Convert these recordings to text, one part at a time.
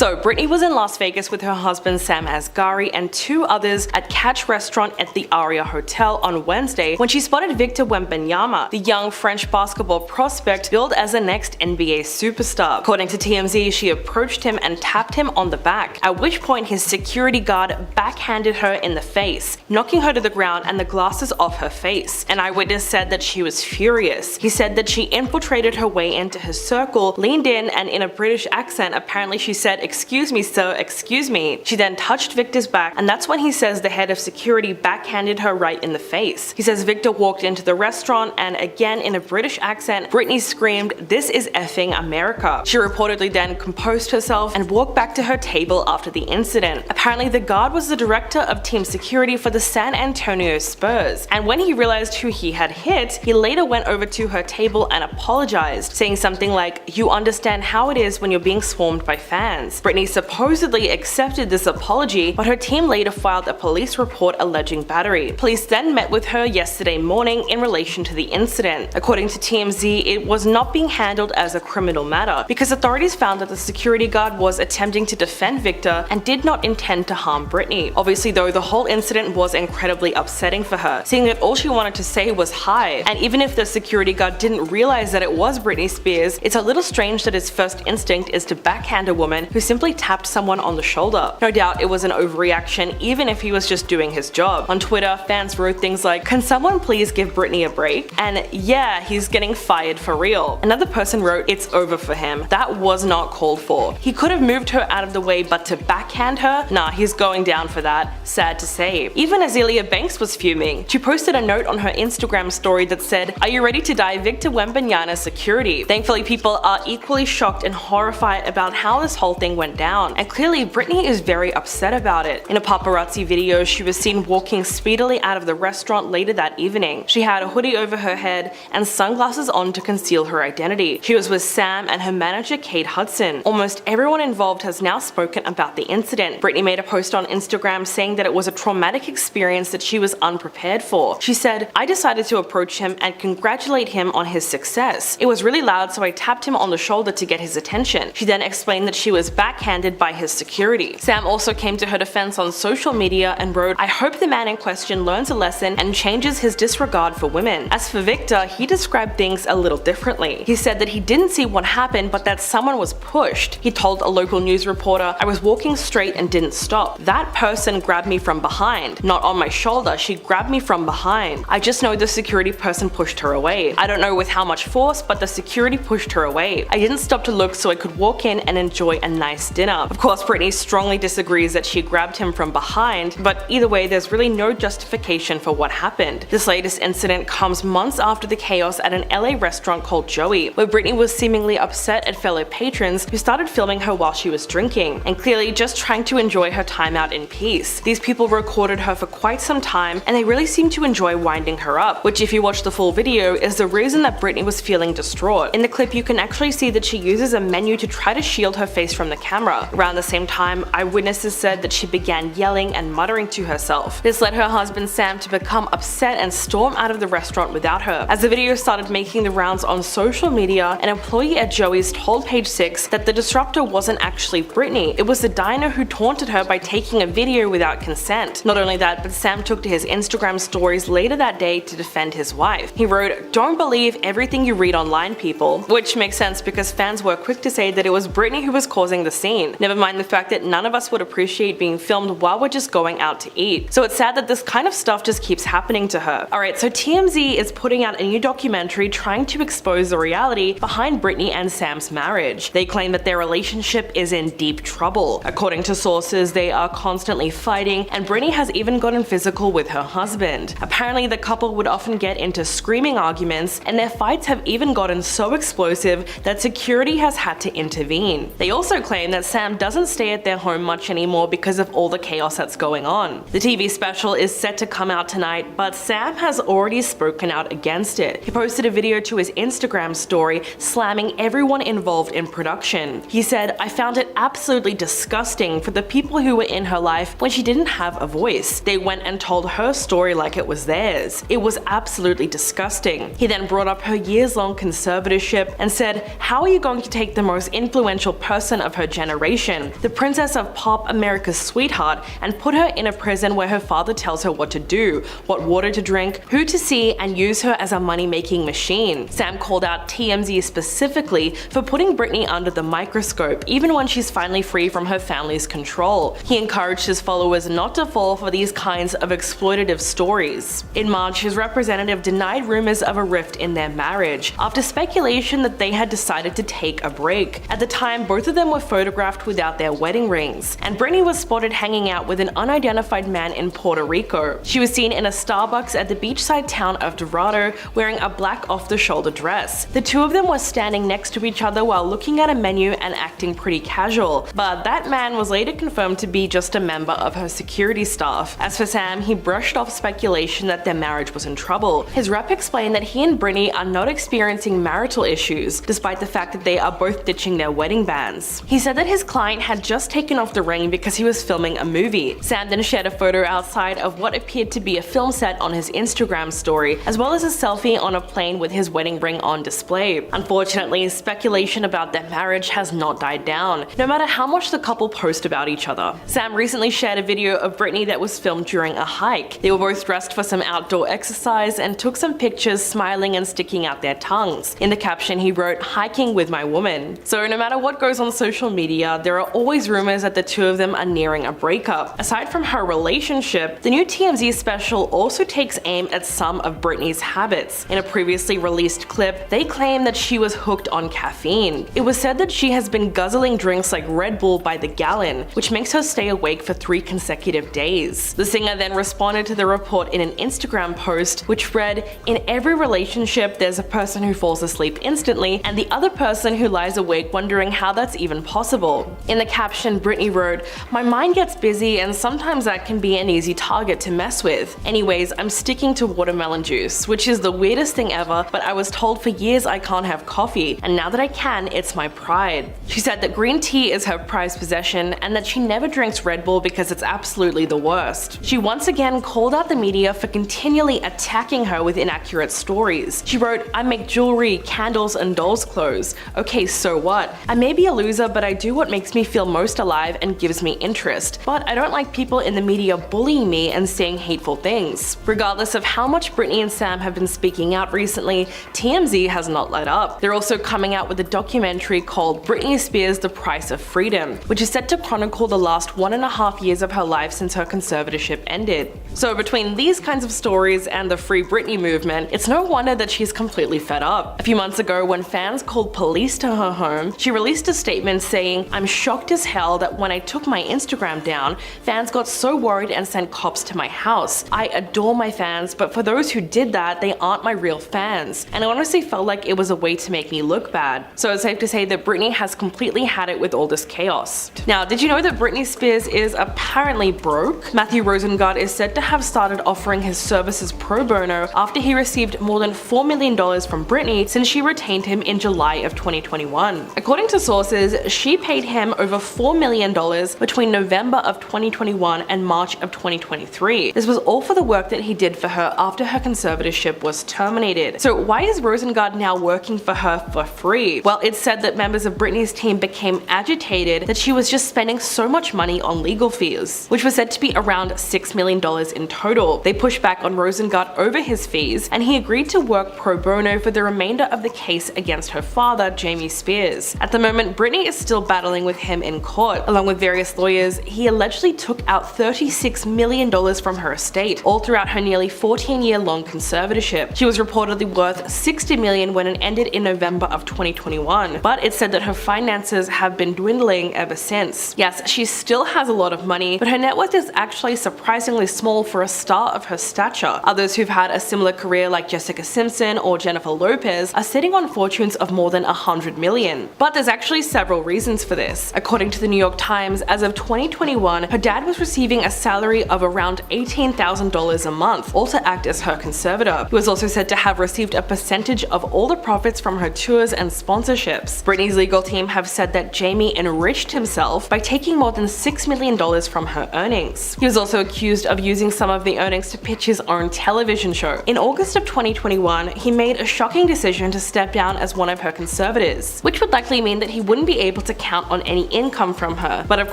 So Britney was in Las Vegas with her husband Sam Asgahri and 2 others at Catch Restaurant at the Aria Hotel on Wednesday when she spotted Victor Wembanyama, the young French basketball prospect billed as the next NBA superstar. According to TMZ, she approached him and tapped him on the back, at which point his security guard backhanded her in the face, knocking her to the ground and the glasses off her face. An eyewitness said that she was furious. He said that she infiltrated her way into his circle, leaned in, and in a British accent apparently she said, "Excuse me sir, excuse me." She then touched Victor's back, and that's when he says the head of security backhanded her right in the face. He says Victor walked into the restaurant and again in a British accent, Britney screamed, "This is effing America." She reportedly then composed herself and walked back to her table after the incident. Apparently the guard was the director of team security for the San Antonio Spurs, and when he realized who he had hit, he later went over to her table and apologized, saying something like, "You understand how it is when you're being swarmed by fans." Britney supposedly accepted this apology, but her team later filed a police report alleging battery. Police then met with her yesterday morning in relation to the incident. According to TMZ, it was not being handled as a criminal matter because authorities found that the security guard was attempting to defend Victor and did not intend to harm Britney. Obviously though, the whole incident was incredibly upsetting for her, seeing that all she wanted to say was hi, and even if the security guard didn't realize that it was Britney Spears, it's a little strange that his first instinct is to backhand a woman who simply tapped someone on the shoulder. No doubt it was an overreaction even if he was just doing his job. On Twitter, fans wrote things like, "Can someone please give Britney a break?" and "Yeah, he's getting fired for real." Another person wrote, "It's over for him. That was not called for. He could have moved her out of the way, but to backhand her? Nah, he's going down for that. Sad to say." Even Azealia Banks was fuming. She posted a note on her Instagram story that said, "Are you ready to die Victor Wembanyama's security?" Thankfully people are equally shocked and horrified about how this whole thing went down, and clearly Britney is very upset about it. In a paparazzi video, she was seen walking speedily out of the restaurant later that evening. She had a hoodie over her head and sunglasses on to conceal her identity. She was with Sam and her manager Kate Hudson. Almost everyone involved has now spoken about the incident. Britney made a post on Instagram saying that it was a traumatic experience that she was unprepared for. She said, "I decided to approach him and congratulate him on his success. It was really loud, so I tapped him on the shoulder to get his attention." She then explained that she was backhanded by his security. Sam also came to her defense on social media and wrote, "I hope the man in question learns a lesson and changes his disregard for women." As for Victor, he described things a little differently. He said that he didn't see what happened, but that someone was pushed. He told a local news reporter, "I was walking straight and didn't stop. That person grabbed me from behind. Not on my shoulder, she grabbed me from behind. I just know the security person pushed her away. I don't know with how much force, but the security pushed her away. I didn't stop to look so I could walk in and enjoy a nice dinner." Of course, Britney strongly disagrees that she grabbed him from behind, but either way, there's really no justification for what happened. This latest incident comes months after the chaos at an LA restaurant called Joey, where Britney was seemingly upset at fellow patrons who started filming her while she was drinking, and clearly just trying to enjoy her time out in peace. These people recorded her for quite some time, and they really seemed to enjoy winding her up, which if you watch the full video is the reason that Britney was feeling distraught. In the clip you can actually see that she uses a menu to try to shield her face from the camera. Around the same time, eyewitnesses said that she began yelling and muttering to herself. This led her husband Sam to become upset and storm out of the restaurant without her. As the video started making the rounds on social media, an employee at Joey's told Page 6 that the disruptor wasn't actually Britney, it was the diner who taunted her by taking a video without consent. Not only that, but Sam took to his Instagram stories later that day to defend his wife. He wrote, "Don't believe everything you read online, people," which makes sense because fans were quick to say that it was Britney who was causing the scene. Never mind the fact that none of us would appreciate being filmed while we're just going out to eat. So it's sad that this kind of stuff just keeps happening to her. Alright, so TMZ is putting out a new documentary trying to expose the reality behind Britney and Sam's marriage. They claim that their relationship is in deep trouble. According to sources, they are constantly fighting, and Britney has even gotten physical with her husband. Apparently, the couple would often get into screaming arguments, and their fights have even gotten so explosive that security has had to intervene. They also claim that Sam doesn't stay at their home much anymore because of all the chaos that's going on. The TV special is set to come out tonight, but Sam has already spoken out against it. He posted a video to his Instagram story slamming everyone involved in production. He said, "I found it absolutely disgusting for the people who were in her life when she didn't have a voice. They went and told her story like it was theirs. It was absolutely disgusting." He then brought up her years-long conservatorship and said, "How are you going to take the most influential person of her generation, the princess of pop, America's sweetheart, and put her in a prison where her father tells her what to do, what water to drink, who to see, and use her as a money-making machine. Sam called out TMZ specifically for putting Britney under the microscope, even when she's finally free from her family's control. He encouraged his followers not to fall for these kinds of exploitative stories. In March, his representative denied rumors of a rift in their marriage, after speculation that they had decided to take a break. At the time, both of them were photographed without their wedding rings, and Britney was spotted hanging out with an unidentified man in Puerto Rico. She was seen in a Starbucks at the beachside town of Dorado wearing a black off-the-shoulder dress. The two of them were standing next to each other while looking at a menu and acting pretty casual, but that man was later confirmed to be just a member of her security staff. As for Sam, he brushed off speculation that their marriage was in trouble. His rep explained that he and Britney are not experiencing marital issues, despite the fact that they are both ditching their wedding bands. He said that his client had just taken off the ring because he was filming a movie. Sam then shared a photo outside of what appeared to be a film set on his Instagram story, as well as a selfie on a plane with his wedding ring on display. Unfortunately, speculation about their marriage has not died down, no matter how much the couple post about each other. Sam recently shared a video of Britney that was filmed during a hike. They were both dressed for some outdoor exercise and took some pictures smiling and sticking out their tongues. In the caption, he wrote, "Hiking with my woman." So no matter what goes on social media, there are always rumors that the two of them are nearing a breakup. Aside from her relationship, the new TMZ special also takes aim at some of Britney's habits. In a previously released clip, they claim that she was hooked on caffeine. It was said that she has been guzzling drinks like Red Bull by the gallon, which makes her stay awake for 3 consecutive days. The singer then responded to the report in an Instagram post, which read, "In every relationship, there's a person who falls asleep instantly and the other person who lies awake wondering how that's even possible." In the caption, Britney wrote, "My mind gets busy and sometimes that can be an easy target to mess with. Anyways, I'm sticking to watermelon juice, which is the weirdest thing ever, but I was told for years I can't have coffee, and now that I can, it's my pride." She said that green tea is her prized possession and that she never drinks Red Bull because it's absolutely the worst. She once again called out the media for continually attacking her with inaccurate stories. She wrote, "I make jewelry, candles, and doll's clothes. Okay, so what? I may be a loser, but I do what makes me feel most alive and gives me interest. But I don't like people in the media bullying me and saying hateful things." Regardless of how much Britney and Sam have been speaking out recently, TMZ has not let up. They're also coming out with a documentary called Britney Spears: The Price of Freedom, which is set to chronicle the last 1.5 years of her life since her conservatorship ended. So between these kinds of stories and the Free Britney movement, it's no wonder that she's completely fed up. A few months ago, when fans called police to her home, she released a statement saying, "I'm shocked as hell that when I took my Instagram down, fans got so worried and sent cops to my house. I adore my fans, but for those who did that, they aren't my real fans. And I honestly felt like it was a way to make me look bad." So it's safe to say that Britney has completely had it with all this chaos. Now, did you know that Britney Spears is apparently broke? Matthew Rosengart is said to have started offering his services pro bono after he received more than $4 million from Britney since she retained him in July of 2021. According to sources, she paid him over $4 million between November of 2021 and March of 2023. This was all for the work that he did for her after her conservatorship was terminated. So why is Rosengart now working for her for free? Well, it's said that members of Britney's team became agitated that she was just spending so much money on legal fees, which was said to be around $6 million in total. They pushed back on Rosengart over his fees, and he agreed to work pro bono for the remainder of the case against her father, Jamie Spears. At the moment, Britney is still battling with him in court. Along with various lawyers, he allegedly took out $36 million from her estate, all throughout her nearly 14-year-long conservatorship. She was reportedly worth $60 million when it ended in November of 2021, but it's said that her finances have been dwindling ever since. Yes, she still has a lot of money, but her net worth is actually surprisingly small for a star of her stature. Others who've had a similar career like Jessica Simpson or Jennifer Lopez are sitting on fortunes of more than $100 million. But there's actually several reasons for this. According to the New York Times, as of 2021, her dad was receiving a salary of around $18,000 a month, all to act as her conservator. He was also said to have received a percentage of all the profits from her tours and sponsorships. Britney's legal team have said that Jamie enriched himself by taking more than $6 million from her earnings. He was also accused of using some of the earnings to pitch his own television show. In August of 2021, he made a shocking decision to step down as one of her conservators, which would likely mean that he wouldn't be able to to count on any income from her. But of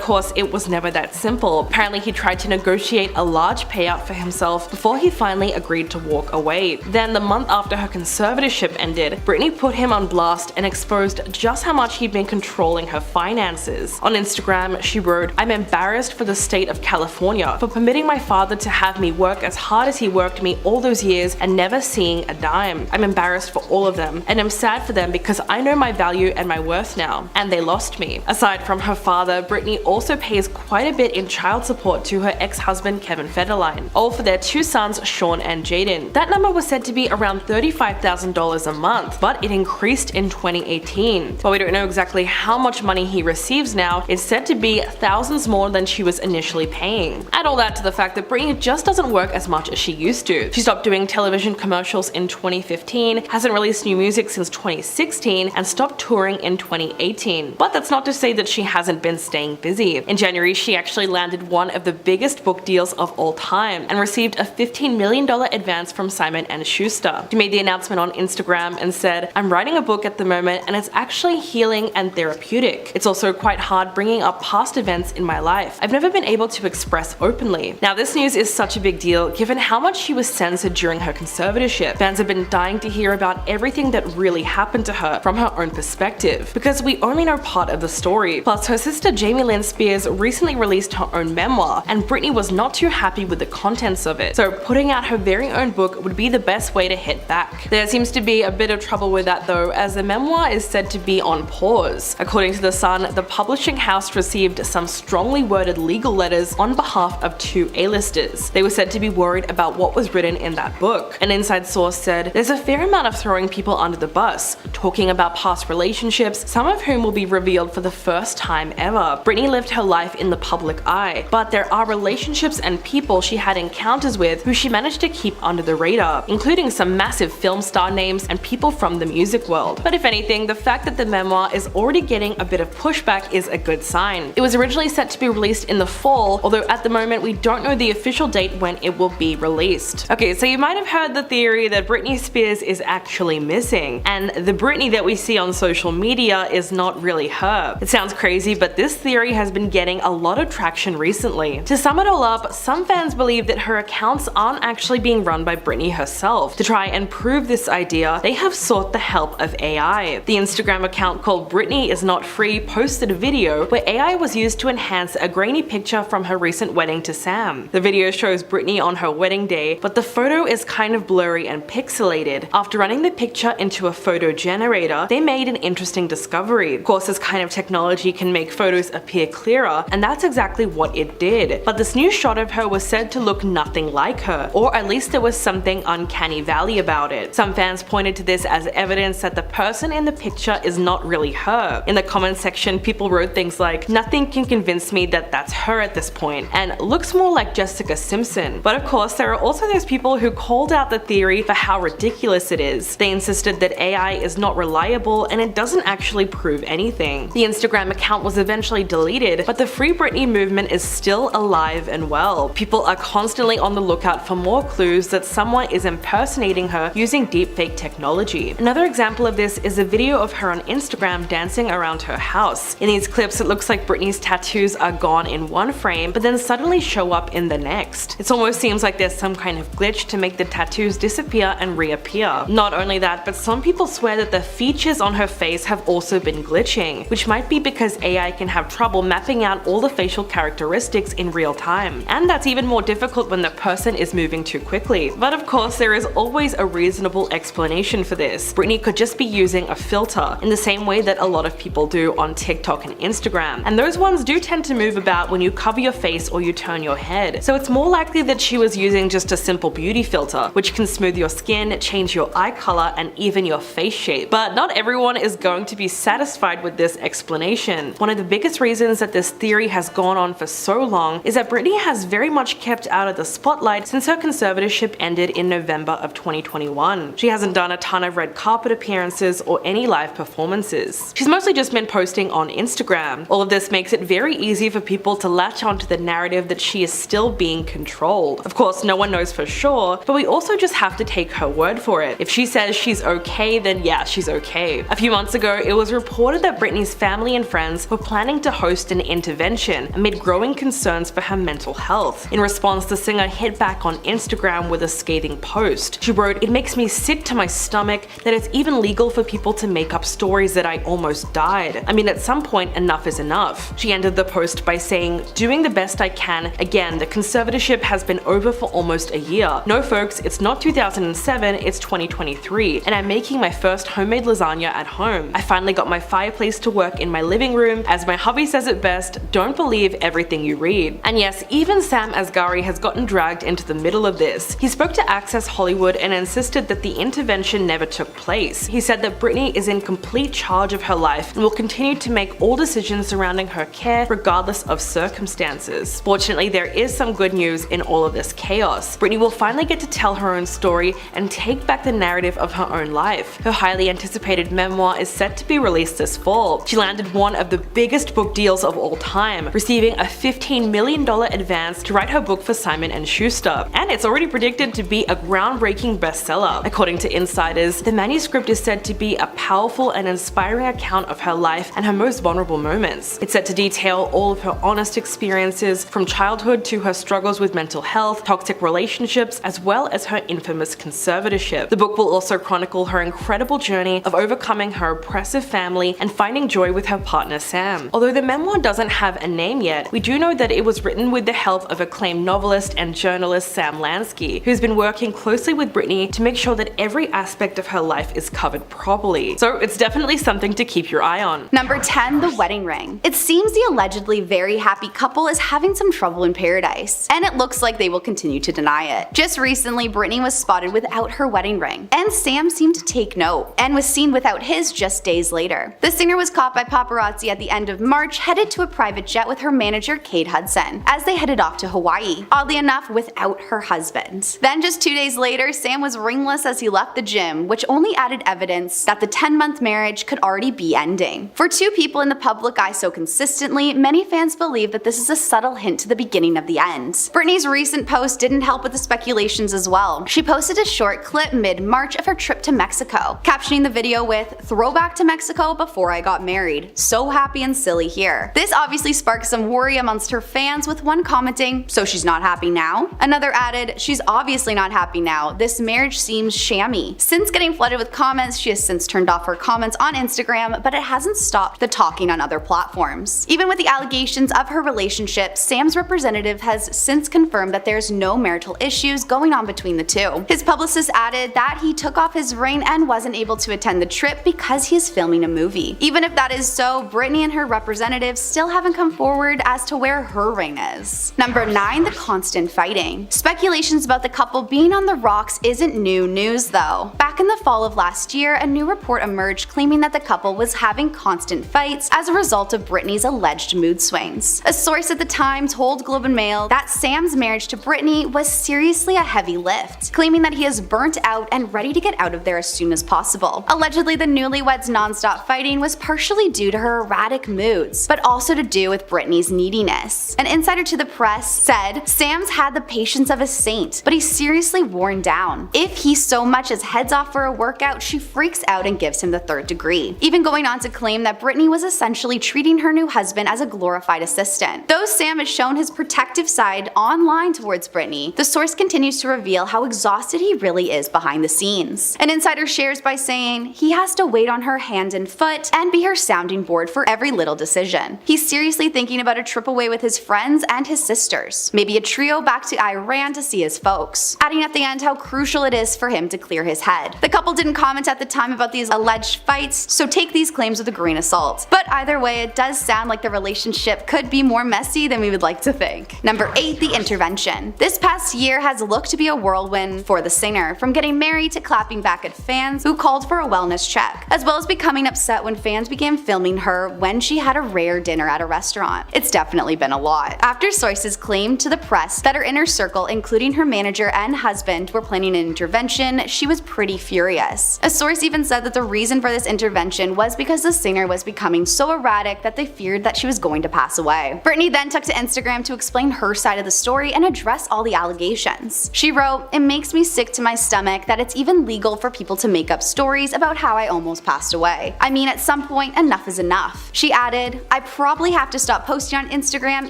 course, it was never that simple. Apparently, he tried to negotiate a large payout for himself before he finally agreed to walk away. Then, the month after her conservatorship ended, Britney put him on blast and exposed just how much he'd been controlling her finances. On Instagram, she wrote, "I'm embarrassed for the state of California for permitting my father to have me work as hard as he worked me all those years and never seeing a dime. I'm embarrassed for all of them, and I'm sad for them because I know my value and my worth now, and they lost me." Aside from her father, Britney also pays quite a bit in child support to her ex-husband Kevin Federline, all for their two sons Sean and Jaden. That number was said to be around $35,000 a month, but it increased in 2018. While we don't know exactly how much money he receives now, it's said to be thousands more than she was initially paying. Add all that to the fact that Britney just doesn't work as much as she used to. She stopped doing television commercials in 2015, hasn't released new music since 2016, and stopped touring in 2018. But that's not to say that she hasn't been staying busy. In January, she actually landed one of the biggest book deals of all time and received a $15 million advance from Simon & Schuster. She made the announcement on Instagram and said, "I'm writing a book at the moment and it's actually healing and therapeutic. It's also quite hard bringing up past events in my life I've never been able to express openly." Now, this news is such a big deal given how much she was censored during her conservatorship. Fans have been dying to hear about everything that really happened to her from her own perspective, because we only know part of the story. Plus, her sister Jamie Lynn Spears recently released her own memoir, and Britney was not too happy with the contents of it, so putting out her very own book would be the best way to hit back. There seems to be a bit of trouble with that though, as the memoir is said to be on pause. According to The Sun, the publishing house received some strongly worded legal letters on behalf of two A-listers. They were said to be worried about what was written in that book. An inside source said, "There's a fair amount of throwing people under the bus, talking about past relationships, some of whom will be revealed for the first time ever. Britney lived her life in the public eye, but there are relationships and people she had encounters with who she managed to keep under the radar, including some massive film star names and people from the music world." But if anything, the fact that the memoir is already getting a bit of pushback is a good sign. It was originally set to be released in the fall, although at the moment we don't know the official date when it will be released. Okay, so you might have heard the theory that Britney Spears is actually missing, and the Britney that we see on social media is not really her. It sounds crazy, but this theory has been getting a lot of traction recently. To sum it all up, some fans believe that her accounts aren't actually being run by Britney herself. To try and prove this idea, they have sought the help of AI. The Instagram account called Britney Is Not Free posted a video where AI was used to enhance a grainy picture from her recent wedding to Sam. The video shows Britney on her wedding day, but the photo is kind of blurry and pixelated. After running the picture into a photo generator, they made an interesting discovery. Of course, this kind of technology can make photos appear clearer, and that's exactly what it did. But this new shot of her was said to look nothing like her, or at least there was something uncanny valley about it. Some fans pointed to this as evidence that the person in the picture is not really her. In the comments section, people wrote things like, "Nothing can convince me that that's her at this point," and "looks more like Jessica Simpson." But of course, there are also those people who called out the theory for how ridiculous it is. They insisted that AI is not reliable and it doesn't actually prove anything. The Instagram account was eventually deleted, but the Free Britney movement is still alive and well. People are constantly on the lookout for more clues that someone is impersonating her using deepfake technology. Another example of this is a video of her on Instagram dancing around her house. In these clips, it looks like Britney's tattoos are gone in one frame, but then suddenly show up in the next. It almost seems like there's some kind of glitch to make the tattoos disappear and reappear. Not only that, but some people swear that the features on her face have also been glitching, which might be because AI can have trouble mapping out all the facial characteristics in real time. And that's even more difficult when the person is moving too quickly. But of course, there is always a reasonable explanation for this. Britney could just be using a filter, in the same way that a lot of people do on TikTok and Instagram. And those ones do tend to move about when you cover your face or you turn your head. So it's more likely that she was using just a simple beauty filter, which can smooth your skin, change your eye color, and even your face shape. But not everyone is going to be satisfied with this explanation. One of the biggest reasons that this theory has gone on for so long is that Britney has very much kept out of the spotlight since her conservatorship ended in November of 2021. She hasn't done a ton of red carpet appearances or any live performances. She's mostly just been posting on Instagram. All of this makes it very easy for people to latch onto the narrative that she is still being controlled. Of course, no one knows for sure, but we also just have to take her word for it. If she says she's okay, then yeah, she's okay. A few months ago, it was reported that Britney Britney's family and friends were planning to host an intervention amid growing concerns for her mental health. In response, the singer hit back on Instagram with a scathing post. She wrote, "It makes me sick to my stomach that it's even legal for people to make up stories that I almost died. I mean, at some point, enough is enough." She ended the post by saying, "Doing the best I can. Again, the conservatorship has been over for almost a year. No folks, it's not 2007, it's 2023, and I'm making my first homemade lasagna at home. I finally got my fireplace to work in my living room. As my hubby says it best, don't believe everything you read." And yes, even Sam Asgahri has gotten dragged into the middle of this. He spoke to Access Hollywood and insisted that the intervention never took place. He said that Britney is in complete charge of her life and will continue to make all decisions surrounding her care regardless of circumstances. Fortunately, there is some good news in all of this chaos. Britney will finally get to tell her own story and take back the narrative of her own life. Her highly anticipated memoir is set to be released this fall. She landed one of the biggest book deals of all time, receiving a $15 million advance to write her book for Simon & Schuster, and it's already predicted to be a groundbreaking bestseller. According to insiders, the manuscript is said to be a powerful and inspiring account of her life and her most vulnerable moments. It's set to detail all of her honest experiences from childhood to her struggles with mental health, toxic relationships, as well as her infamous conservatorship. The book will also chronicle her incredible journey of overcoming her oppressive family and finding joy with her partner Sam. Although the memoir doesn't have a name yet, we do know that it was written with the help of acclaimed novelist and journalist Sam Asgahri, who's been working closely with Britney to make sure that every aspect of her life is covered properly. So it's definitely something to keep your eye on. Number 10. The wedding ring. It seems the allegedly very happy couple is having some trouble in paradise, and it looks like they will continue to deny it. Just recently, Britney was spotted without her wedding ring, and Sam seemed to take note, and was seen without his just days later. The singer was caught by paparazzi at the end of March, headed to a private jet with her manager Kate Hudson, as they headed off to Hawaii, oddly enough without her husband. Then just 2 days later, Sam was ringless as he left the gym, which only added evidence that the 10-month marriage could already be ending. For two people in the public eye so consistently, many fans believe that this is a subtle hint to the beginning of the end. Britney's recent post didn't help with the speculations as well. She posted a short clip mid-March of her trip to Mexico, captioning the video with, "Throwback to Mexico before I got married. So happy and silly here." This obviously sparked some worry amongst her fans, with one commenting, "So she's not happy now?" Another added, "She's obviously not happy now. This marriage seems shammy." Since getting flooded with comments, she has since turned off her comments on Instagram, but it hasn't stopped the talking on other platforms. Even with the allegations of her relationship, Sam's representative has since confirmed that there's no marital issues going on between the two. His publicist added that he took off his ring and wasn't able to attend the trip because he is filming a movie. Even if that is so, Britney and her representative still haven't come forward as to where her ring is. Number 9. The constant fighting. Speculations about the couple being on the rocks isn't new news though. Back in the fall of last year, a new report emerged claiming that the couple was having constant fights as a result of Britney's alleged mood swings. A source at the time told Globe and Mail that Sam's marriage to Britney was seriously a heavy lift, claiming that he is burnt out and ready to get out of there as soon as possible. Allegedly, the newlyweds' non-stop fighting was partially due to her erratic moods, but also to do with Britney's neediness. An insider to the press said, "Sam's had the patience of a saint, but he's seriously worn down. If he so much as heads off for a workout, she freaks out and gives him the third degree," even going on to claim that Britney was essentially treating her new husband as a glorified assistant. Though Sam has shown his protective side online towards Britney, the source continues to reveal how exhausted he really is behind the scenes. An insider shares by saying, "He has to wait on her hand and foot and be her sounding board for every little decision. He's seriously thinking about a trip away with his friends and his sisters, maybe a trio back to Iran to see his folks," adding at the end how crucial it is for him to clear his head. The couple didn't comment at the time about these alleged fights, so take these claims with a grain of salt. But either way, it does sound like the relationship could be more messy than we would like to think. Number 8. The intervention. This past year has looked to be a whirlwind for the singer, from getting married to clapping back at fans who called for a wellness check, as well as becoming upset when fans began filming her when she had a rare dinner at a restaurant. It's definitely been a lot. After sources claimed to the press that her inner circle, including her manager and husband, were planning an intervention, she was pretty furious. A source even said that the reason for this intervention was because the singer was becoming so erratic that they feared that she was going to pass away. Britney then took to Instagram to explain her side of the story and address all the allegations. She wrote, "It makes me sick to my stomach that it's even legal for people to make up stories about how I almost passed away. I mean, at some point, enough is enough. She added, "I probably have to stop posting on Instagram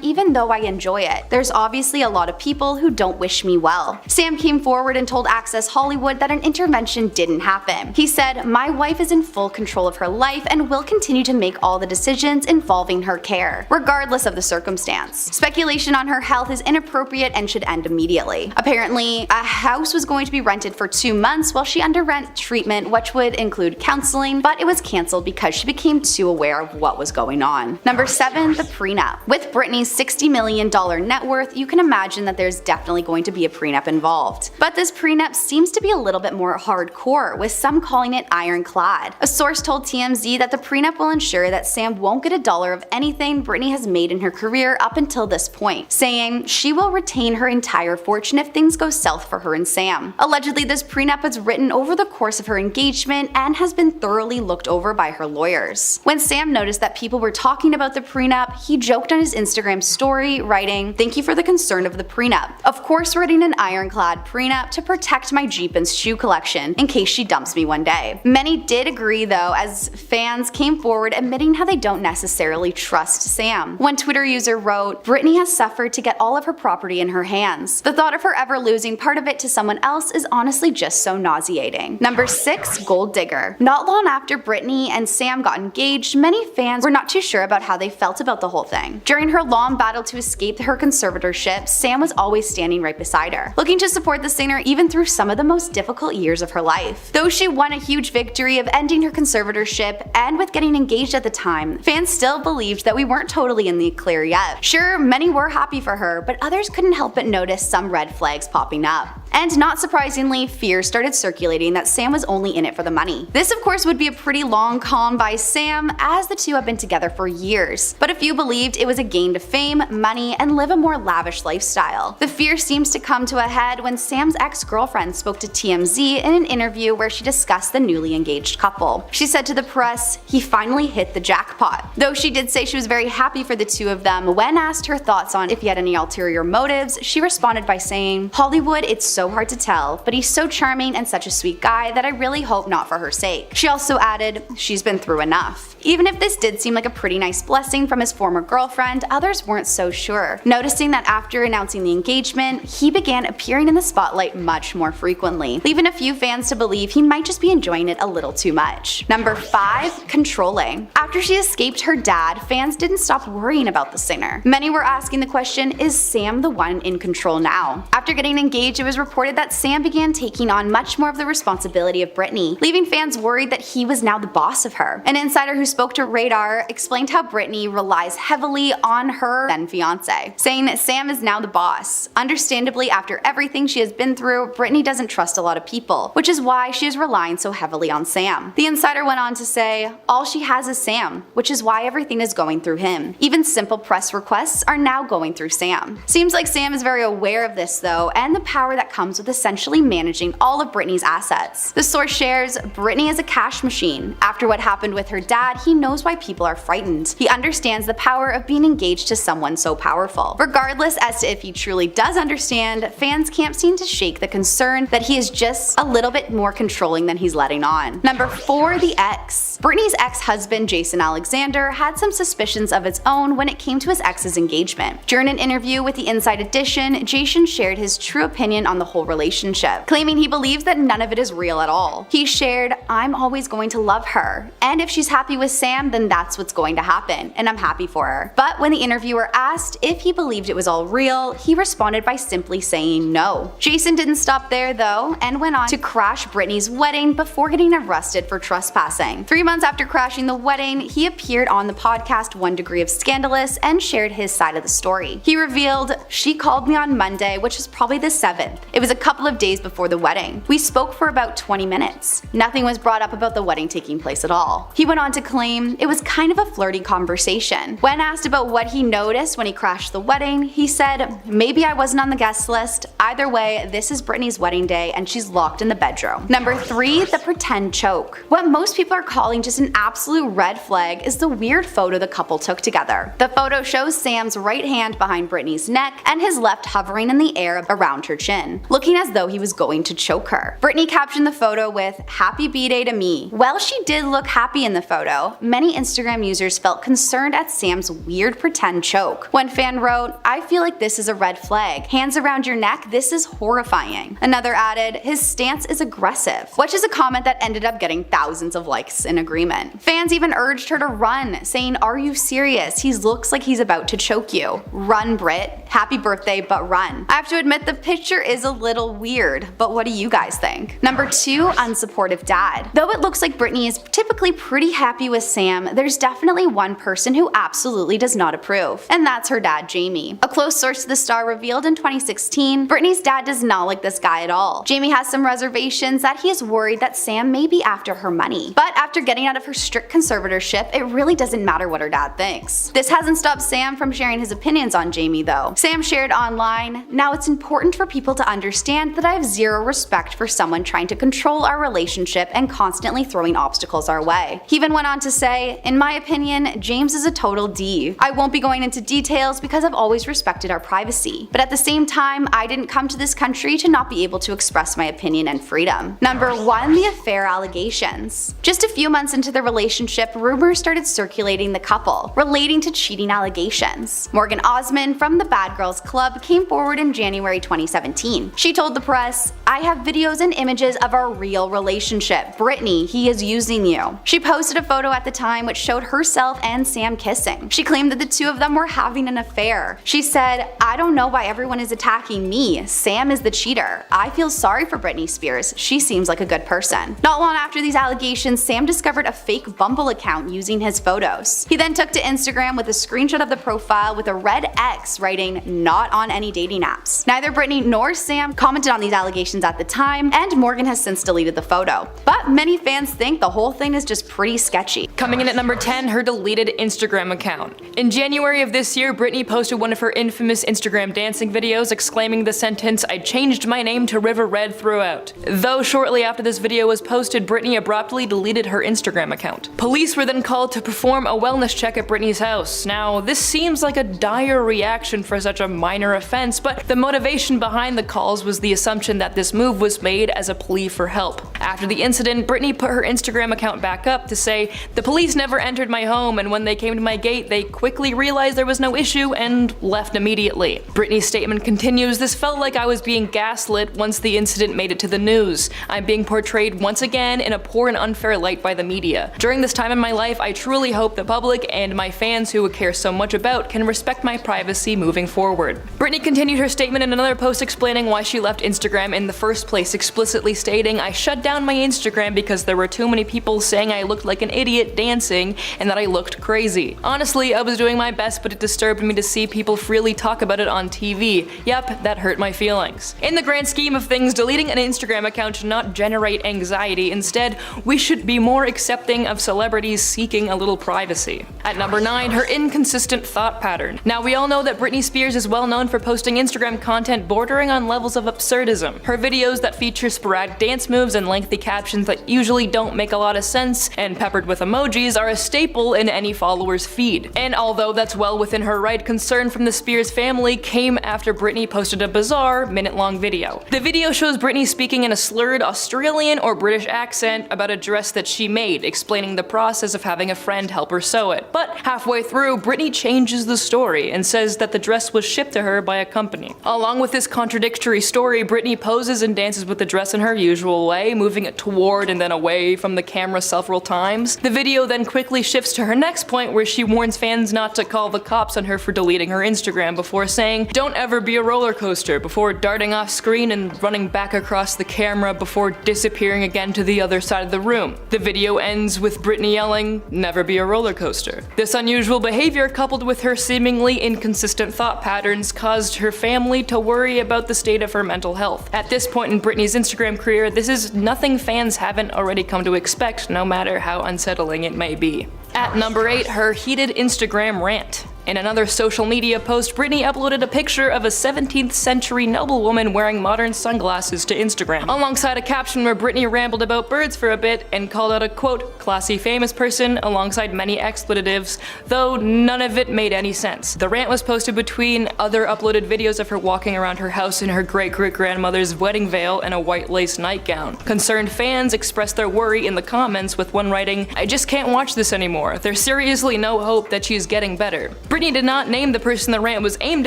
even though I enjoy it. There's obviously a lot of people who don't wish me well." Sam came forward and told Access Hollywood that an intervention didn't happen. He said, "My wife is in full control of her life and will continue to make all the decisions involving her care, regardless of the circumstance. Speculation on her health is inappropriate and should end immediately." Apparently, a house was going to be rented for 2 months while she underwent treatment, which would include counseling, but it was cancelled because she became too aware of what was going on. Number 7. The prenup. With Britney's $60 million net worth, you can imagine that there's definitely going to be a prenup involved. But this prenup seems to be a little bit more hardcore, with some calling it ironclad. A source told TMZ that the prenup will ensure that Sam won't get a dollar of anything Britney has made in her career up until this point, saying she will retain her entire fortune if things go south for her and Sam. Allegedly, this prenup was written over the course of her engagement and has been thoroughly looked over by her lawyers. When Sam noticed that people were talking about the prenup, he joked on his Instagram story, writing, "Thank you for the concern of the prenup. Of course, writing an ironclad prenup to protect my Jeep and shoe collection in case she dumps me one day." Many did agree though, as fans came forward admitting how they don't necessarily trust Sam. One Twitter user wrote, "Britney has suffered to get all of her property in her hands. The thought of her ever losing part of it to someone else is honestly just so nauseating." Number 6. Gold digger. Not long after Britney and Sam got engaged, many fans were not too sure about how they felt about the whole thing. During her long battle to escape her conservatorship, Sam was always standing right beside her, looking to support the singer even through some of the most difficult years of her life. Though she won a huge victory of ending her conservatorship and with getting engaged at the time, fans still believed that we weren't totally in the clear yet. Sure, many were happy for her, but others couldn't help but notice some red flags popping up. And not surprisingly, fears started circulating that Sam was only in it for the money. This of course would be a pretty long con by Sam, as the two have been together for years, but a few believed it was a gain to fame, money, and live a more lavish lifestyle. The fear seems to come to a head when Sam's ex-girlfriend spoke to TMZ in an interview where she discussed the newly engaged couple. She said to the press, "He finally hit the jackpot." Though she did say she was very happy for the two of them, when asked her thoughts on if he had any ulterior motives, she responded by saying, "Hollywood, it's so hard to tell, but he's so charming and such a sweet guy that I really hope not for her sake." She also added, "She's been through enough." Even if this did seem like a pretty nice blessing from his former girlfriend, others weren't so sure, noticing that after announcing the engagement, he began appearing in the spotlight much more frequently, leaving a few fans to believe he might just be enjoying it a little too much. Number 5. Controlling. After she escaped her dad, fans didn't stop worrying about the singer. Many were asking the question, is Sam the one in control now? After getting engaged, it was reported that Sam began taking on much more of the responsibility of Britney, leaving fans worried that he was now the boss of her. An insider who spoke to Radar explained how Britney relies heavily on her then fiance, saying that Sam is now the boss. Understandably, after everything she has been through, Britney doesn't trust a lot of people, which is why she is relying so heavily on Sam. The insider went on to say, "All she has is Sam, which is why everything is going through him. Even simple press requests are now going through Sam." Seems like Sam is very aware of this though, and the power that comes with essentially managing all of Britney's assets. The source shares, "Britney is a cash machine. After what happened with her dad, he knows why people are frightened. He understands the power of being engaged to someone so powerful." Regardless as to if he truly does understand, fans can't seem to shake the concern that he is just a little bit more controlling than he's letting on. Number 4. The ex. Britney's ex-husband Jason Alexander had some suspicions of its own when it came to his ex's engagement. During an interview with the Inside Edition, Jason shared his true opinion on the whole relationship, claiming he believes that none of it is real at all. He shared, "I'm always going to love her, and if she's happy with Sam, then that's what's going to happen, and I'm happy for her." But when the interviewer asked if he believed it was all real, he responded by simply saying no. Jason didn't stop there though, and went on to crash Britney's wedding before getting arrested for trespassing. 3 months after crashing the wedding, he appeared on the podcast 1 Degree of Scandalous and shared his side of the story. He revealed, "She called me on Monday, which was probably the 7th. It was a couple of days before the wedding. We spoke for about 20 minutes. Nothing was brought up about the wedding taking place at all." He went on to claim, "It was kind of a flirty conversation." When asked about what he noticed when he crashed the wedding, he said, "Maybe I wasn't on the guest list. Either way, this is Britney's wedding day and she's locked in the bedroom." Number 3. The pretend choke. What most people are calling just an absolute red flag is the weird photo the couple took together. The photo shows Sam's right hand behind Britney's neck and his left hovering in the air around her chin. in, looking as though he was going to choke her. Britney captioned the photo with, "Happy B-Day to me." While she did look happy in the photo, many Instagram users felt concerned at Sam's weird pretend choke. One fan wrote, "I feel like this is a red flag. Hands around your neck, this is horrifying." Another added, "His stance is aggressive," which is a comment that ended up getting thousands of likes in agreement. Fans even urged her to run, saying, "Are you serious? He looks like he's about to choke you. Run, Brit. Happy birthday, but run." I have to admit the picture is a little weird, but what do you guys think? Number 2, unsupportive dad. Though it looks like Britney is typically pretty happy with Sam, there's definitely one person who absolutely does not approve, and that's her dad, Jamie. A close source to the star revealed in 2016, Britney's dad does not like this guy at all. Jamie has some reservations that he is worried that Sam may be after her money. But after getting out of her strict conservatorship, it really doesn't matter what her dad thinks. This hasn't stopped Sam from sharing his opinions on Jamie though. Sam shared online, "Now it's important for people to understand that I have zero respect for someone trying to control our relationship and constantly throwing obstacles our way." He even went on to say, "In my opinion, James is a total D. I won't be going into details because I've always respected our privacy. But at the same time, I didn't come to this country to not be able to express my opinion and freedom." Number 1, the affair allegations. Just a few months into the relationship, rumors started circulating the couple, relating to cheating allegations. Morgan Osmond from the Bad Girls Club came forward in January 2017. She told the press, "I have videos and images of our real relationship. Britney, he is using you." She posted a photo at the time which showed herself and Sam kissing. She claimed that the two of them were having an affair. She said, "I don't know why everyone is attacking me. Sam is the cheater. I feel sorry for Britney Spears. She seems like a good person." Not long after these allegations, Sam discovered a fake Bumble account using his photos. He then took to Instagram with a screenshot of the profile with a red X writing, "Not on any dating apps." Neither Britney nor Sam commented on these allegations at the time, and Morgan has since deleted the photo. But many fans think the whole thing is just pretty sketchy. Coming in at number 10, her deleted Instagram account. In January of this year, Britney posted one of her infamous Instagram dancing videos exclaiming the sentence, "I changed my name to River Red throughout." Though shortly after this video was posted, Britney abruptly deleted her Instagram account. Police were then called to perform a wellness check at Britney's house. Now, this seems like a dire reaction for such a minor offense, but the motivation behind the calls was the assumption that this move was made as a plea for help. After the incident, Britney put her Instagram account back up to say, "The police never entered my home, and when they came to my gate, they quickly realized there was no issue and left immediately." Britney's statement continues, "This felt like I was being gaslit once the incident made it to the news. I'm being portrayed once again in a poor and unfair light by the media. During this time in my life, I truly hope the public and my fans who care so much about can respect my privacy moving forward." Britney continued her statement in another post explaining why she left Instagram in the first place, explicitly stating, "I shut down my Instagram because there were too many people saying I looked like an idiot dancing and that I looked crazy. Honestly, I was doing my best, but it disturbed me to see people freely talk about it on TV. Yep, that hurt my feelings." In the grand scheme of things, deleting an Instagram account should not generate anxiety. Instead, we should be more accepting of celebrities seeking a little privacy. At number 9, her inconsistent thought pattern. Now, we all know that Britney Spears is well known for posting Instagram content bordering on levels of absurdism. Her videos that feature sporadic dance moves and lengthy captions that usually don't make a lot of sense, and peppered with emojis, are a staple in any follower's feed. And although that's well within her right, concern from the Spears family came after Britney posted a bizarre, minute-long video. The video shows Britney speaking in a slurred Australian or British accent about a dress that she made, explaining the process of having a friend help her sew it. But halfway through, Britney changes the story and says that the dress was shipped to her by a company. Along with this contradictory story, Britney poses and dances with the dress in her usual way, moving it toward and then away from the camera several times. The video then quickly shifts to her next point, where she warns fans not to call the cops on her for deleting her Instagram before saying, "Don't ever be a roller coaster," before darting off screen and running back across the camera before disappearing again to the other side of the room. The video ends with Britney yelling, "Never be a roller coaster." This unusual behavior, coupled with her seemingly inconsistent thought patterns, caused her family to worry about the state of her mental health. At this point in Britney's Instagram career, this is nothing fans haven't already come to expect, no matter how unsettling it may be. At number 8, her heated Instagram rant. In another social media post, Britney uploaded a picture of a 17th century noblewoman wearing modern sunglasses to Instagram, alongside a caption where Britney rambled about birds for a bit and called out a quote, classy famous person, alongside many expletives, though none of it made any sense. The rant was posted between other uploaded videos of her walking around her house in her great-great-grandmother's wedding veil and a white lace nightgown. Concerned fans expressed their worry in the comments, with one writing, "I just can't watch this anymore. There's seriously no hope that she's getting better." Britney did not name the person the rant was aimed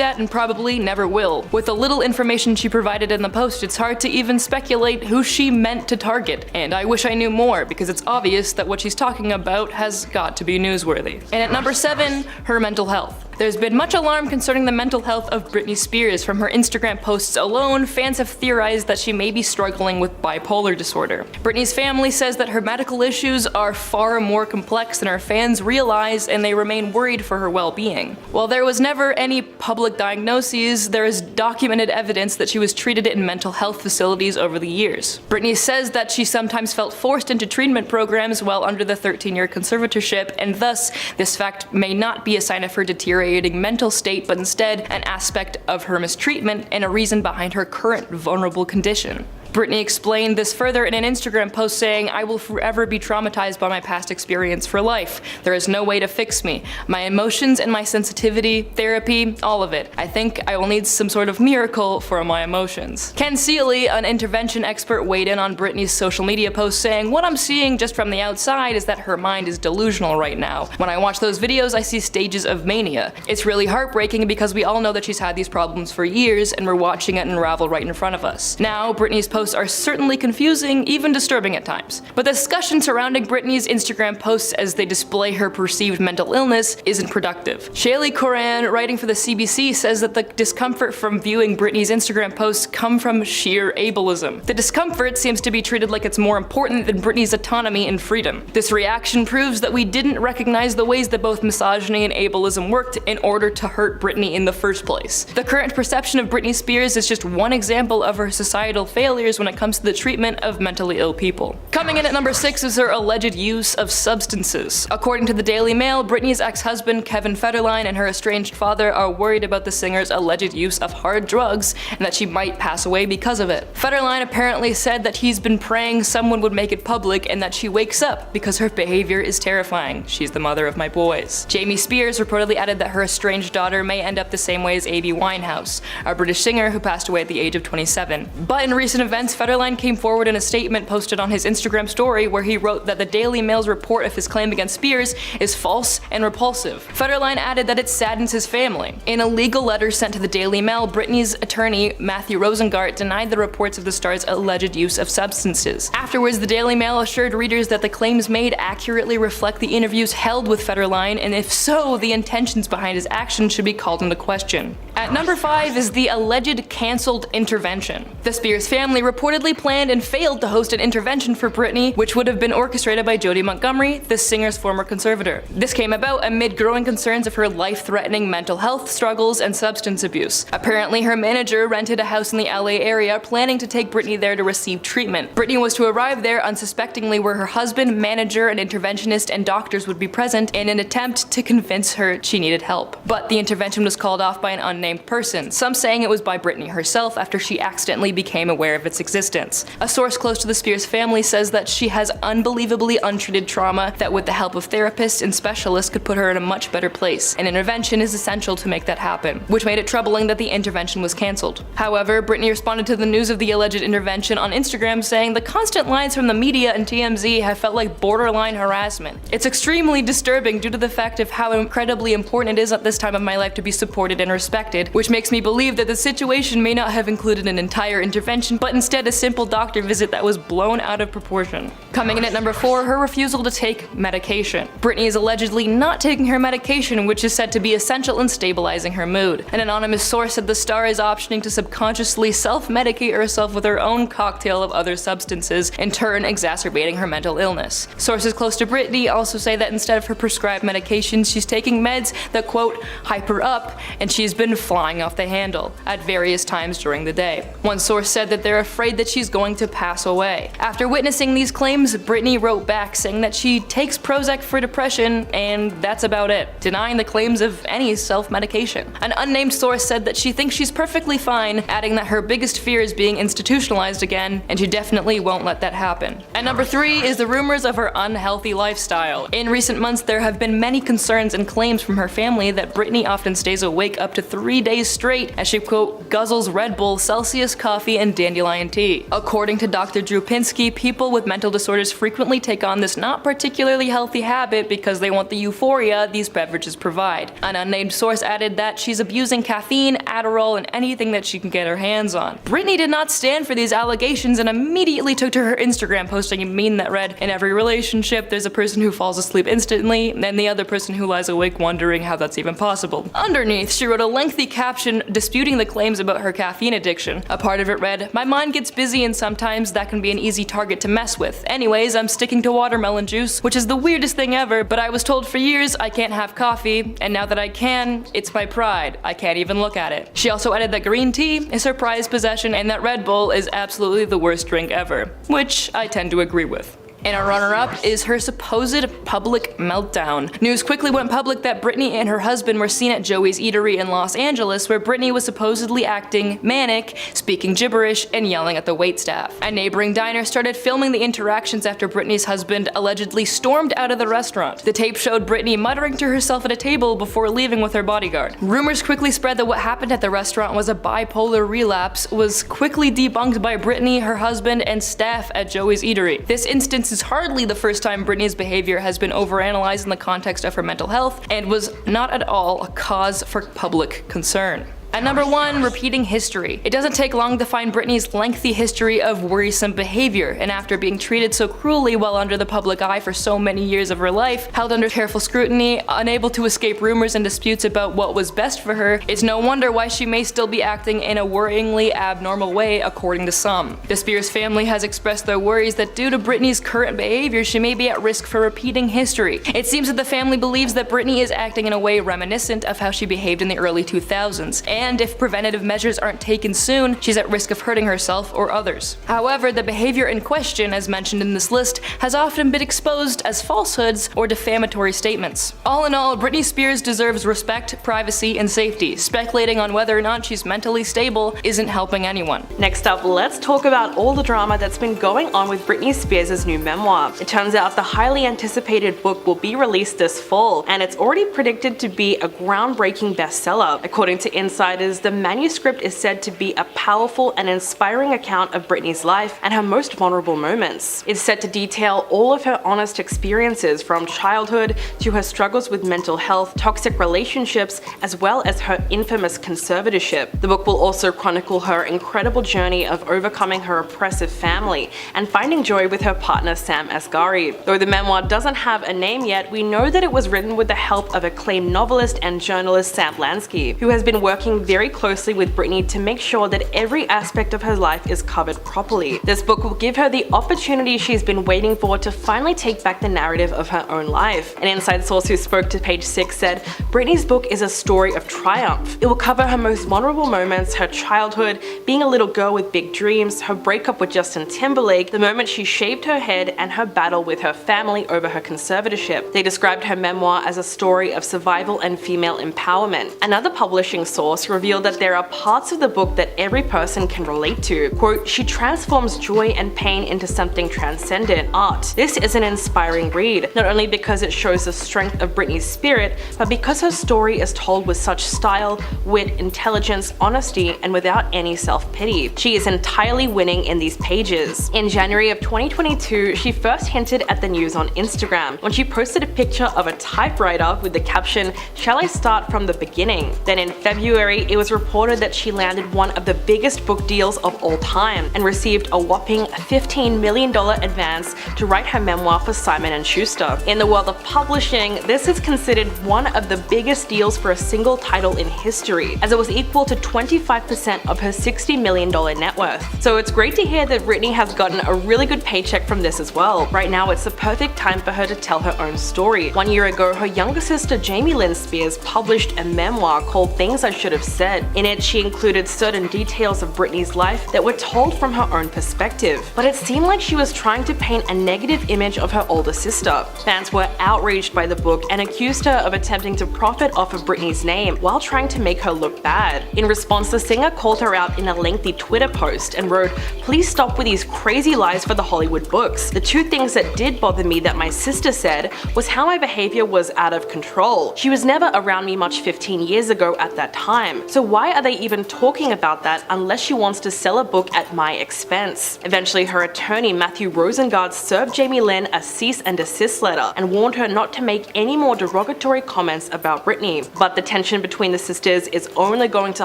at and probably never will. With the little information she provided in the post, it's hard to even speculate who she meant to target. And I wish I knew more, because it's obvious that what she's talking about has got to be newsworthy. And at number 7, her mental health. There's been much alarm concerning the mental health of Britney Spears. From her Instagram posts alone, fans have theorized that she may be struggling with bipolar disorder. Britney's family says that her medical issues are far more complex than her fans realize, and they remain worried for her well-being. While there was never any public diagnoses, there is documented evidence that she was treated in mental health facilities over the years. Britney says that she sometimes felt forced into treatment programs while under the 13-year conservatorship, and thus this fact may not be a sign of her deteriorating mental state, but instead an aspect of her mistreatment and a reason behind her current vulnerable condition. Britney explained this further in an Instagram post saying, "I will forever be traumatized by my past experience for life. There is no way to fix me. My emotions and my sensitivity, therapy, all of it. I think I will need some sort of miracle for my emotions." Ken Seeley, an intervention expert, weighed in on Britney's social media post saying, "What I'm seeing just from the outside is that her mind is delusional right now. When I watch those videos, I see stages of mania. It's really heartbreaking because we all know that she's had these problems for years and we're watching it unravel right in front of us." Now, Britney's posts are certainly confusing, even disturbing at times. But the discussion surrounding Britney's Instagram posts as they display her perceived mental illness isn't productive. Shaylee Coran, writing for the CBC, says that the discomfort from viewing Britney's Instagram posts come from sheer ableism. The discomfort seems to be treated like it's more important than Britney's autonomy and freedom. This reaction proves that we didn't recognize the ways that both misogyny and ableism worked in order to hurt Britney in the first place. The current perception of Britney Spears is just one example of her societal failures when it comes to the treatment of mentally ill people. Coming in at number 6 is her alleged use of substances. According to the Daily Mail, Britney's ex-husband Kevin Federline and her estranged father are worried about the singer's alleged use of hard drugs and that she might pass away because of it. Federline apparently said that he's been praying someone would make it public and that she wakes up because her behavior is terrifying. She's the mother of my boys. Jamie Spears reportedly added that her estranged daughter may end up the same way as Amy Winehouse, a British singer who passed away at the age of 27. But in recent events, Federline came forward in a statement posted on his Instagram story where he wrote that the Daily Mail's report of his claim against Spears is false and repulsive. Federline added that it saddens his family. In a legal letter sent to the Daily Mail, Britney's attorney, Matthew Rosengart, denied the reports of the star's alleged use of substances. Afterwards, the Daily Mail assured readers that the claims made accurately reflect the interviews held with Federline, and if so, the intentions behind his actions should be called into question. At number 5 is the alleged cancelled intervention. The Spears family reportedly planned and failed to host an intervention for Britney, which would have been orchestrated by Jody Montgomery, the singer's former conservator. This came about amid growing concerns of her life-threatening mental health struggles and substance abuse. Apparently, her manager rented a house in the LA area, planning to take Britney there to receive treatment. Britney was to arrive there unsuspectingly, where her husband, manager, an interventionist, and doctors would be present in an attempt to convince her she needed help. But the intervention was called off by an unnamed person, some saying it was by Britney herself after she accidentally became aware of its existence. A source close to the Spears family says that she has unbelievably untreated trauma that with the help of therapists and specialists could put her in a much better place. An intervention is essential to make that happen, which made it troubling that the intervention was cancelled. However, Britney responded to the news of the alleged intervention on Instagram saying, "The constant lines from the media and TMZ have felt like borderline harassment. It's extremely disturbing due to the fact of how incredibly important it is at this time of my life to be supported and respected, which makes me believe that the situation may not have included an entire intervention, but instead a simple doctor visit that was blown out of proportion." Coming in at number 4, her refusal to take medication. Britney is allegedly not taking her medication, which is said to be essential in stabilizing her mood. An anonymous source said the star is optioning to subconsciously self-medicate herself with her own cocktail of other substances, in turn exacerbating her mental illness. Sources close to Britney also say that instead of her prescribed medications, she's taking meds that, quote, hype her up, and she's been flying off the handle at various times during the day. One source said that they're afraid that she's going to pass away. After witnessing these claims, claims, Britney wrote back saying that she takes Prozac for depression and that's about it, denying the claims of any self-medication. An unnamed source said that she thinks she's perfectly fine, adding that her biggest fear is being institutionalized again, and she definitely won't let that happen. And number 3 is the rumors of her unhealthy lifestyle. In recent months, there have been many concerns and claims from her family that Britney often stays awake up to 3 days straight as she, quote, guzzles Red Bull, Celsius coffee, and dandelion tea. According to Dr. Drew Pinsky, people with mental disorders frequently take on this not particularly healthy habit because they want the euphoria these beverages provide. An unnamed source added that she's abusing caffeine, Adderall, and anything that she can get her hands on. Britney did not stand for these allegations and immediately took to her Instagram, posting a meme that read, "In every relationship, there's a person who falls asleep instantly, and the other person who lies awake wondering how that's even possible." Underneath, she wrote a lengthy caption disputing the claims about her caffeine addiction. A part of it read, "My mind gets busy and sometimes that can be an easy target to mess with. Anyways, I'm sticking to watermelon juice, which is the weirdest thing ever, but I was told for years I can't have coffee, and now that I can, it's my pride. I can't even look at it." She also added that green tea is her prized possession and that Red Bull is absolutely the worst drink ever, which I tend to agree with. And our runner-up is her supposed public meltdown. News quickly went public that Britney and her husband were seen at Joey's Eatery in Los Angeles, where Britney was supposedly acting manic, speaking gibberish, and yelling at the waitstaff. A neighboring diner started filming the interactions after Britney's husband allegedly stormed out of the restaurant. The tape showed Britney muttering to herself at a table before leaving with her bodyguard. Rumors quickly spread that what happened at the restaurant was a bipolar relapse, was quickly debunked by Britney, her husband, and staff at Joey's Eatery. This instance is hardly the first time Britney's behavior has been overanalyzed in the context of her mental health, and was not at all a cause for public concern. At number 1, repeating history. It doesn't take long to find Britney's lengthy history of worrisome behavior, and after being treated so cruelly while under the public eye for so many years of her life, held under careful scrutiny, unable to escape rumors and disputes about what was best for her, it's no wonder why she may still be acting in a worryingly abnormal way according to some. The Spears family has expressed their worries that due to Britney's current behavior, she may be at risk for repeating history. It seems that the family believes that Britney is acting in a way reminiscent of how she behaved in the early 2000s, and if preventative measures aren't taken soon, she's at risk of hurting herself or others. However, the behavior in question, as mentioned in this list, has often been exposed as falsehoods or defamatory statements. All in all, Britney Spears deserves respect, privacy, and safety. Speculating on whether or not she's mentally stable isn't helping anyone. Next up, let's talk about all the drama that's been going on with Britney Spears' new memoir. It turns out the highly anticipated book will be released this fall, and it's already predicted to be a groundbreaking bestseller. According to insiders, the manuscript is said to be a powerful and inspiring account of Britney's life and her most vulnerable moments. It's set to detail all of her honest experiences from childhood to her struggles with mental health, toxic relationships, as well as her infamous conservatorship. The book will also chronicle her incredible journey of overcoming her oppressive family and finding joy with her partner Sam Asgahri. Though the memoir doesn't have a name yet, we know that it was written with the help of acclaimed novelist and journalist Sam Asgahri, who has been working very closely with Britney to make sure that every aspect of her life is covered properly. This book will give her the opportunity she's been waiting for to finally take back the narrative of her own life. An inside source who spoke to Page 6 said, "Britney's book is a story of triumph. It will cover her most vulnerable moments, her childhood, being a little girl with big dreams, her breakup with Justin Timberlake, the moment she shaved her head, and her battle with her family over her conservatorship." They described her memoir as a story of survival and female empowerment. Another publishing source revealed that there are parts of the book that every person can relate to. Quote, "She transforms joy and pain into something transcendent, art. This is an inspiring read, not only because it shows the strength of Britney's spirit, but because her story is told with such style, wit, intelligence, honesty, and without any self-pity. She is entirely winning in these pages." In January of 2022, she first hinted at the news on Instagram when she posted a picture of a typewriter with the caption, "Shall I start from the beginning?" Then in February, it was reported that she landed one of the biggest book deals of all time and received a whopping $15 million advance to write her memoir for Simon & Schuster. In the world of publishing, this is considered one of the biggest deals for a single title in history, as it was equal to 25% of her $60 million net worth. So it's great to hear that Britney has gotten a really good paycheck from this as well. Right now, it's the perfect time for her to tell her own story. 1 year ago, her younger sister Jamie Lynn Spears published a memoir called Things I Should Have said. In it, she included certain details of Britney's life that were told from her own perspective, but it seemed like she was trying to paint a negative image of her older sister. Fans were outraged by the book and accused her of attempting to profit off of Britney's name while trying to make her look bad. In response, the singer called her out in a lengthy Twitter post and wrote, "Please stop with these crazy lies for the Hollywood books. The two things that did bother me that my sister said was how my behavior was out of control. She was never around me much 15 years ago at that time. So why are they even talking about that unless she wants to sell a book at my expense?" Eventually, her attorney Matthew Rosengard served Jamie Lynn a cease and desist letter and warned her not to make any more derogatory comments about Britney. But the tension between the sisters is only going to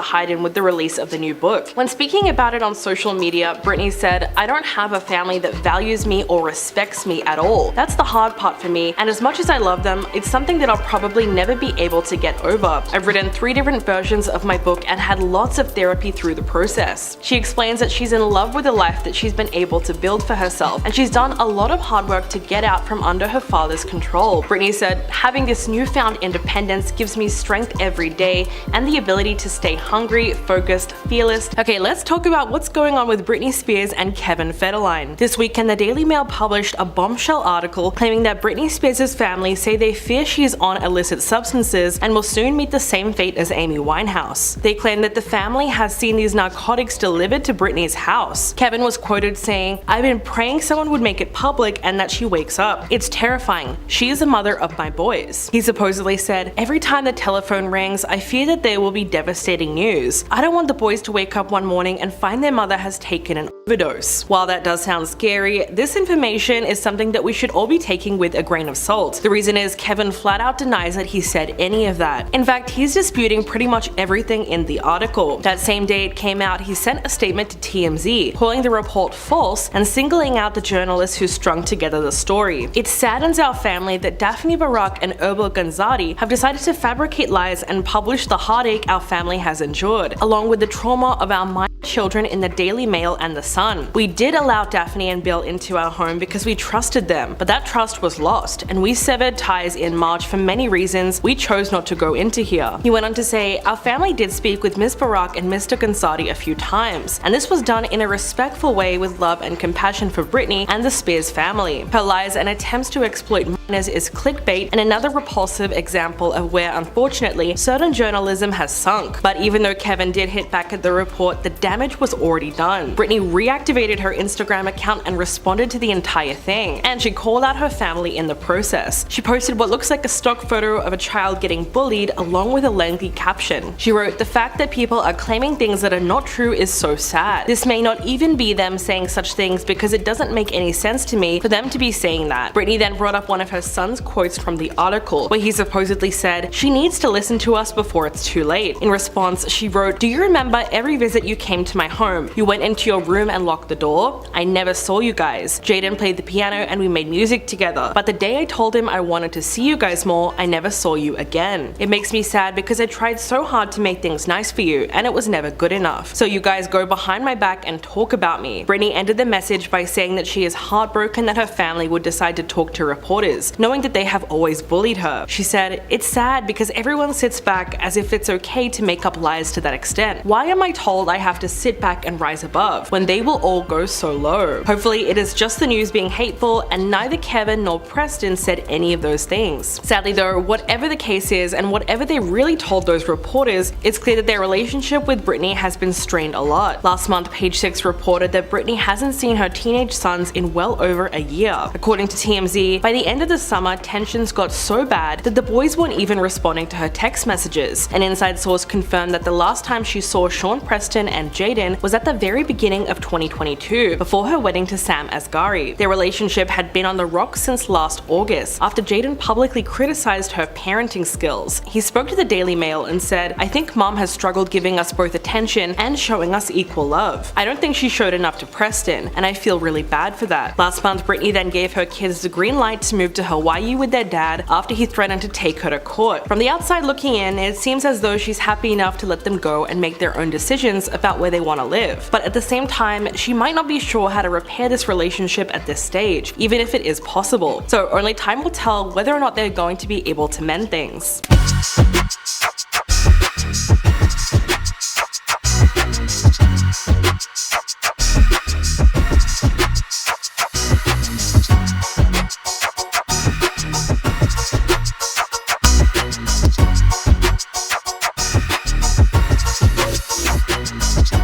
heighten with the release of the new book. When speaking about it on social media, Britney said, "I don't have a family that values me or respects me at all. That's the hard part for me, and as much as I love them, it's something that I'll probably never be able to get over. I've written 3 different versions of my book and had lots of therapy through the process." She explains that she's in love with the life that she's been able to build for herself, and she's done a lot of hard work to get out from under her father's control. Britney said, "Having this newfound independence gives me strength every day and the ability to stay hungry, focused, fearless." Okay, let's talk about what's going on with Britney Spears and Kevin Federline. This weekend, the Daily Mail published a bombshell article claiming that Britney Spears' family say they fear she is on illicit substances and will soon meet the same fate as Amy Winehouse. They claim that the family has seen these narcotics delivered to Britney's house. Kevin was quoted saying, "I've been praying someone would make it public and that she wakes up. It's terrifying. She is the mother of my boys." He supposedly said, "Every time the telephone rings, I fear that there will be devastating news. I don't want the boys to wake up one morning and find their mother has taken an overdose." While that does sound scary, this information is something that we should all be taking with a grain of salt. The reason is Kevin flat out denies that he said any of that. In fact, he's disputing pretty much everything in the article. That same day it came out, he sent a statement to TMZ, calling the report false and singling out the journalists who strung together the story. "It saddens our family that Daphne Barak and Erbil Ganzadi have decided to fabricate lies and publish the heartache our family has endured, along with the trauma of our minor children in the Daily Mail and the Sun. We did allow Daphne and Bill into our home because we trusted them, but that trust was lost, and we severed ties in March for many reasons we chose not to go into here." He went on to say, "Our family did speak with Ms. Barak and Mr. Ganzadi a few times, and this was done in a respectful way with love and compassion for Britney and the Spears family. Her lies and attempts to exploit minors is clickbait and another repulsive example of where, unfortunately, certain journalism has sunk." But even though Kevin did hit back at the report, the damage was already done. Britney reactivated her Instagram account and responded to the entire thing, and she called out her family in the process. She posted what looks like a stock photo of a child getting bullied along with a lengthy caption. She wrote, "The fact that people are claiming things that are not true is so sad. This may not even be them saying such things because it doesn't make any sense to me for them to be saying that." Britney then brought up one of her son's quotes from the article, where he supposedly said, "She needs to listen to us before it's too late." In response, she wrote, "Do you remember every visit you came to my home? You went into your room and locked the door? I never saw you guys. Jaden played the piano and we made music together. But the day I told him I wanted to see you guys more, I never saw you again. It makes me sad because I tried so hard to make things nice for you and it was never good enough. So you guys go behind my back and talk about me." Britney ended the message by saying that she is heartbroken that her family would decide to talk to reporters, knowing that they have always bullied her. She said, "It's sad because everyone sits back as if it's okay to make up lies to that extent. Why am I told I have to sit back and rise above when they will all go so low?" Hopefully it is just the news being hateful and neither Kevin nor Preston said any of those things. Sadly though, whatever the case is and whatever they really told those reporters, it's clear that their relationship with Britney has been strained a lot. Last month, Page Six reported that Britney hasn't seen her teenage sons in well over a year. According to TMZ, by the end of the summer, tensions got so bad that the boys weren't even responding to her text messages. An inside source confirmed that the last time she saw Sean Preston and Jaden was at the very beginning of 2022, before her wedding to Sam Asgahri. Their relationship had been on the rocks since last August, after Jaden publicly criticized her parenting skills. He spoke to the Daily Mail and said, "I think mom has struggled giving us both attention and showing us equal love. I don't think she showed enough to Preston, and I feel really bad for that." Last month, Britney then gave her kids the green light to move to Hawaii with their dad after he threatened to take her to court. From the outside looking in, it seems as though she's happy enough to let them go and make their own decisions about where they want to live. But at the same time, she might not be sure how to repair this relationship at this stage, even if it is possible. So only time will tell whether or not they're going to be able to mend things.